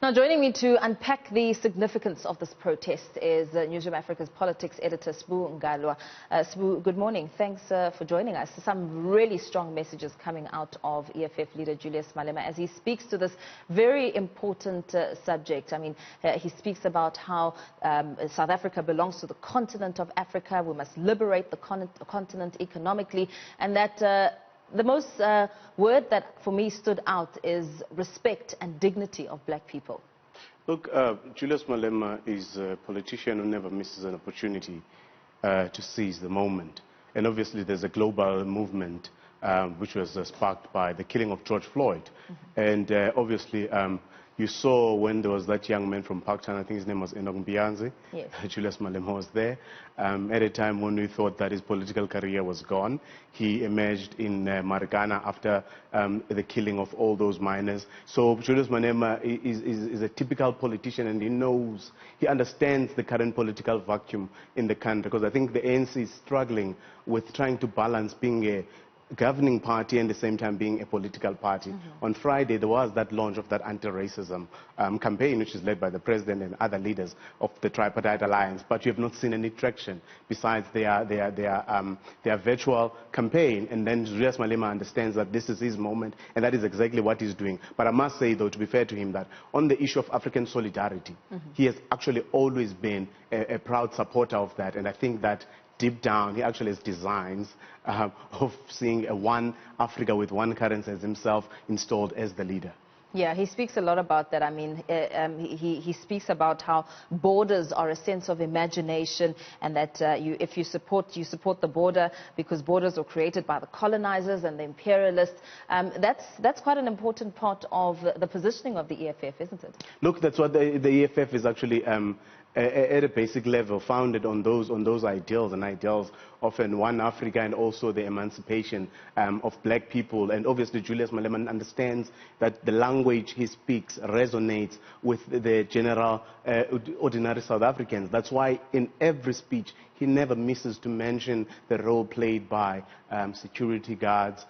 Now, joining me to unpack the significance of this protest is Newzroom Africa's politics editor, Sbu Ngalwa. Sbu, good morning. Thanks for joining us. Some really strong messages coming out of EFF leader Julius Malema as he speaks to this very important subject. I mean, he speaks about how South Africa belongs to the continent of Africa. We must liberate the continent economically, and that the most word that for me stood out is respect and dignity of black people. Look, Julius Malema is a politician who never misses an opportunity to seize the moment. And obviously there's a global movement which was sparked by the killing of George Floyd. And obviously you saw when there was that young man from Parktown, I think his name was Enoch Mbiyanzi. Yes. Julius Malema was there. At a time when we thought that his political career was gone, he emerged in Marikana after the killing of all those miners. So Julius Malema is a typical politician, and he understands the current political vacuum in the country, because I think the ANC is struggling with trying to balance being a governing party and at the same time being a political party. On Friday, there was that launch of that anti-racism campaign, which is led by the president and other leaders of the Tripartite Alliance, but you have not seen any traction besides their virtual campaign. And then Julius Malema understands that this is his moment, and that is exactly what he's doing. But I must say, though, to be fair to him, that on the issue of African solidarity, he has actually always been a proud supporter of that, and I think that deep down, he actually has designs of seeing a one Africa with one currency as himself installed as the leader. Yeah, he speaks a lot about that. I mean, he speaks about how borders are a sense of imagination, and that if you support the border because borders were created by the colonizers and the imperialists. That's quite an important part of the positioning of the EFF, isn't it? Look, that's what the EFF is actually at a basic level, founded on those ideals of one Africa, and also the emancipation of black people. And obviously Julius Malema understands that the language he speaks resonates with the general ordinary South Africans. That's why in every speech he never misses to mention the role played by security guards,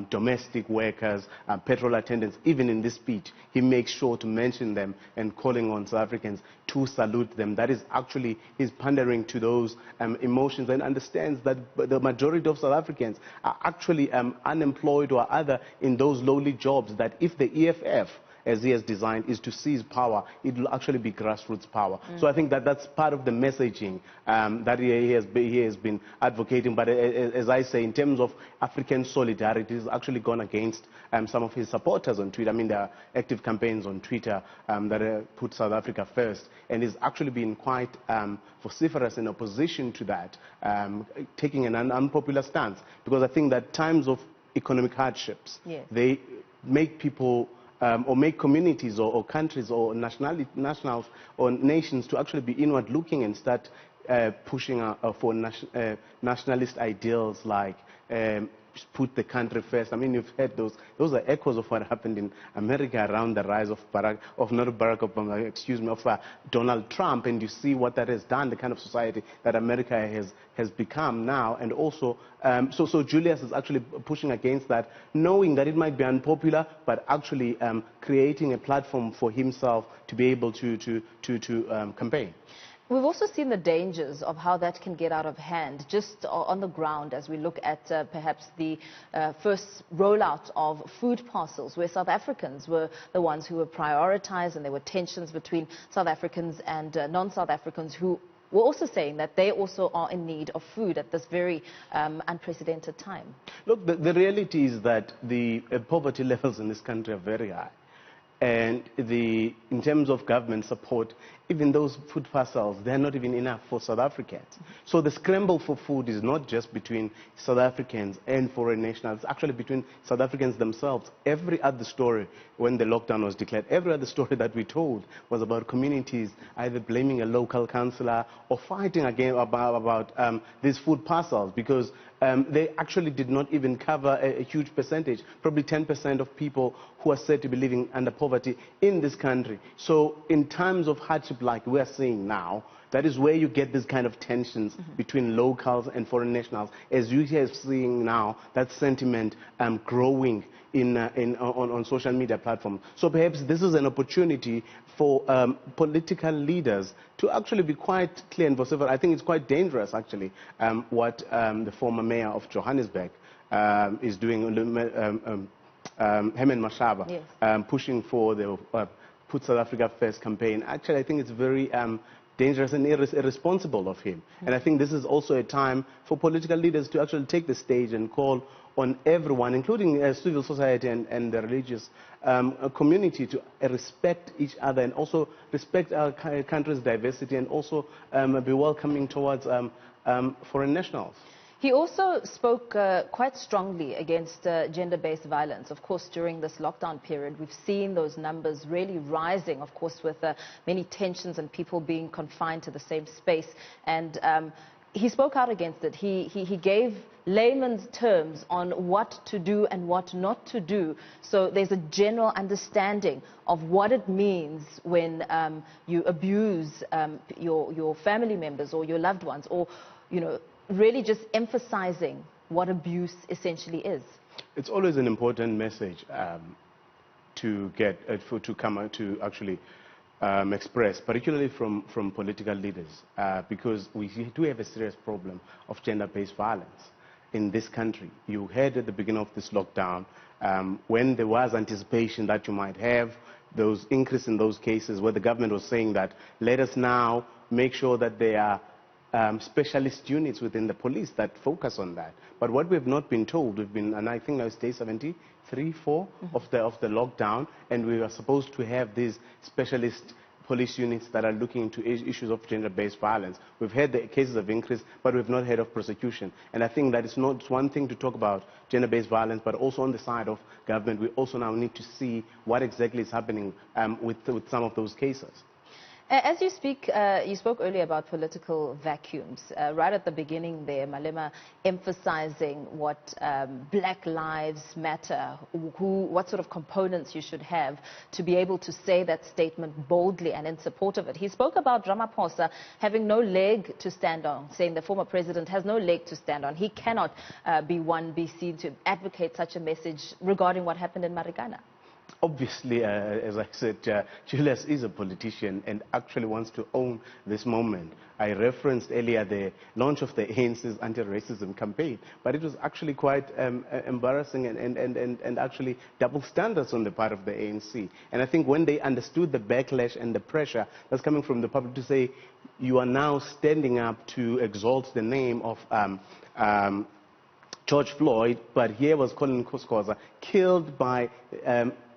domestic workers, petrol attendants. Even in this speech, he makes sure to mention them and calling on South Africans to salute them. That is actually his pandering to those emotions, and understands that the majority of South Africans are actually unemployed or other in those lowly jobs, that if the EFF, as he has designed, is to seize power, it will actually be grassroots power. So I think that that's part of the messaging that he has been advocating. But as I say, in terms of African solidarity, he's actually gone against some of his supporters on Twitter. I mean, there are active campaigns on Twitter that put South Africa first, and he's actually been quite vociferous in opposition to that, taking an unpopular stance, because I think that times of economic hardships, they make people or make communities or countries or nationals or nations to actually be inward looking and start pushing for nationalist ideals like put the country first. I mean, you've heard those are echoes of what happened in America around the rise of Donald Trump, and you see what that has done, the kind of society that America has become now. And also, so Julius is actually pushing against that, knowing that it might be unpopular, but actually creating a platform for himself to be able to campaign. We've also seen the dangers of how that can get out of hand just on the ground as we look at perhaps the first rollout of food parcels, where South Africans were the ones who were prioritized, and there were tensions between South Africans and non-South Africans who were also saying that they also are in need of food at this very unprecedented time. Look, the reality is that the poverty levels in this country are very high. And in terms of government support, even those food parcels, they're not even enough for South Africans. So the scramble for food is not just between South Africans and foreign nationals, it's actually between South Africans themselves. Every other story, when the lockdown was declared, every other story that we told was about communities either blaming a local councillor or fighting again about these food parcels, because they actually did not even cover a huge percentage, probably 10% of people who are said to be living under poverty poverty in this country. So in times of hardship like we're seeing now, that is where you get this kind of tensions between locals and foreign nationals, as you are seeing now that sentiment growing on social media platforms. So perhaps this is an opportunity for political leaders to actually be quite clear and vociferous. I think it's quite dangerous, actually, what the former mayor of Johannesburg is doing, Herman Mashaba, yes. Pushing for the Put South Africa First campaign. Actually, I think it's very dangerous and irresponsible of him. And I think this is also a time for political leaders to actually take the stage and call on everyone, including civil society and the religious community, to respect each other and also respect our country's diversity and also be welcoming towards foreign nationals. He also spoke quite strongly against gender-based violence. Of course, during this lockdown period, we've seen those numbers really rising, of course, with many tensions and people being confined to the same space. And he spoke out against it. He gave layman's terms on what to do and what not to do. So there's a general understanding of what it means when you abuse your family members or your loved ones, or, you know, really just emphasizing what abuse essentially is. It's always an important message to get to come out to actually express, particularly from political leaders, because we do have a serious problem of gender-based violence in this country. You heard at the beginning of this lockdown, when there was anticipation that you might have those increase in those cases, where the government was saying that let us now make sure that there are specialist units within the police that focus on that. But what we've not been told, and I think now it's day 73, 4 of the lockdown, and we are supposed to have these specialist police units that are looking into issues of gender-based violence. We've had the cases of increase, but we've not heard of prosecution. And I think that it's not one thing to talk about gender-based violence, but also on the side of government, we also now need to see what exactly is happening with some of those cases. As you spoke earlier about political vacuums. Right at the beginning there, Malema emphasizing what Black Lives Matter, what sort of components you should have to be able to say that statement boldly and in support of it. He spoke about Ramaphosa having no leg to stand on, saying the former president has no leg to stand on. He cannot be seen to advocate such a message regarding what happened in Marikana. Obviously, as I said, Julius is a politician and actually wants to own this moment. I referenced earlier the launch of the ANC's anti-racism campaign, but it was actually quite embarrassing and actually double standards on the part of the ANC. And I think when they understood the backlash and the pressure that's coming from the public to say, you are now standing up to exalt the name of George Floyd, but here was Colin Koskoza killed by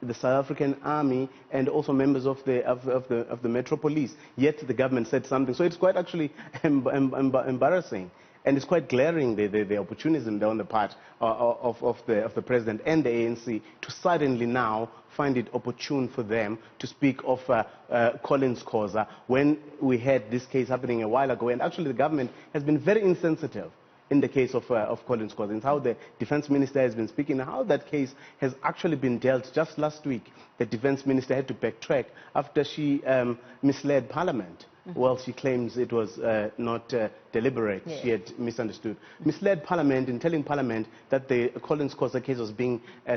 the South African Army and also members of the Metro Police. Yet the government said something. So it's quite actually embarrassing, and it's quite glaring the opportunism there on the part of the president and the ANC to suddenly now find it opportune for them to speak of Colin's Koza when we had this case happening a while ago. And actually the government has been very insensitive in the case of Colin's Koza, and how the defense minister has been speaking, how that case has actually been dealt. Just last week, the defense minister had to backtrack after she misled Parliament. Well, she claims it was not deliberate. Yeah. She had misunderstood. Misled Parliament in telling Parliament that the Collins Koza case was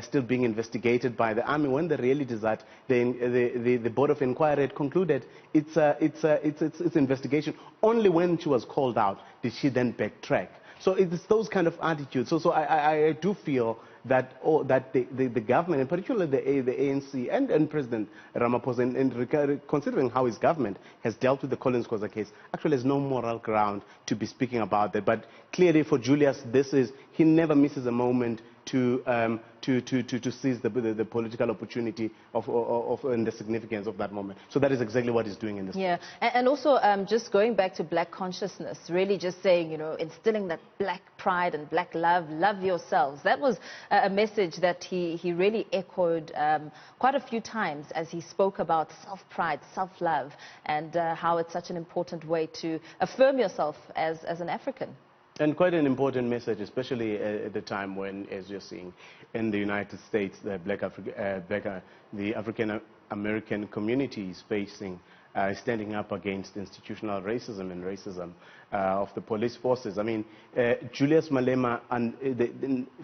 still being investigated by the Army, when the reality is that the Board of Inquiry had concluded its investigation. Only when she was called out did she then backtrack. So it's those kind of attitudes. So I do feel that the government, and particularly the ANC and President Ramaphosa, and considering how his government has dealt with the Collins Koza case, actually has no moral ground to be speaking about that. But clearly for Julius, he never misses a moment to seize the political opportunity and the significance of that moment. So that is exactly what he's doing in this. Yeah, and also just going back to black consciousness, really just saying, instilling that black pride and black love yourselves. That was a message that he really echoed quite a few times as he spoke about self-pride, self-love, and how it's such an important way to affirm yourself as an African. And quite an important message, especially at the time when, as you're seeing in the United States, the African American community is facing, standing up against institutional racism and racism of the police forces. I mean, Julius Malema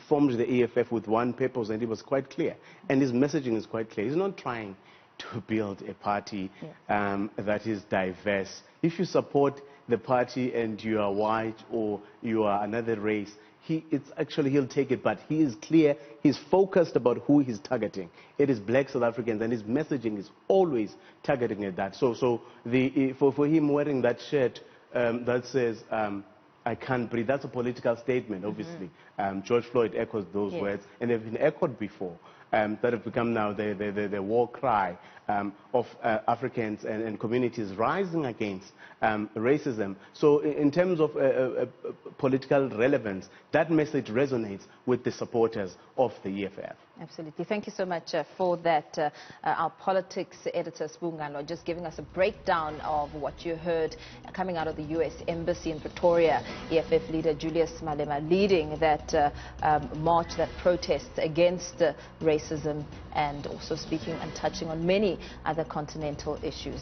formed the EFF with one purpose, and it was quite clear. And his messaging is quite clear. He's not trying to build a party that is diverse. If you support the party and you are white or you are another race, he'll take it, but he is clear, he's focused about who he's targeting. It is black South Africans, and his messaging is always targeting at that. So for him wearing that shirt that says, I can't breathe, that's a political statement, obviously. George Floyd echoes those words, and they've been echoed before. That have become now the war cry of Africans and communities rising against racism. So in terms of political relevance, that message resonates with the supporters of the EFF. Absolutely. Thank you so much for that. Our politics editor, Sbu Ngalwa, just giving us a breakdown of what you heard coming out of the U.S. Embassy in Pretoria. EFF leader Julius Malema leading that march, that protest against racism, and also speaking and touching on many other continental issues.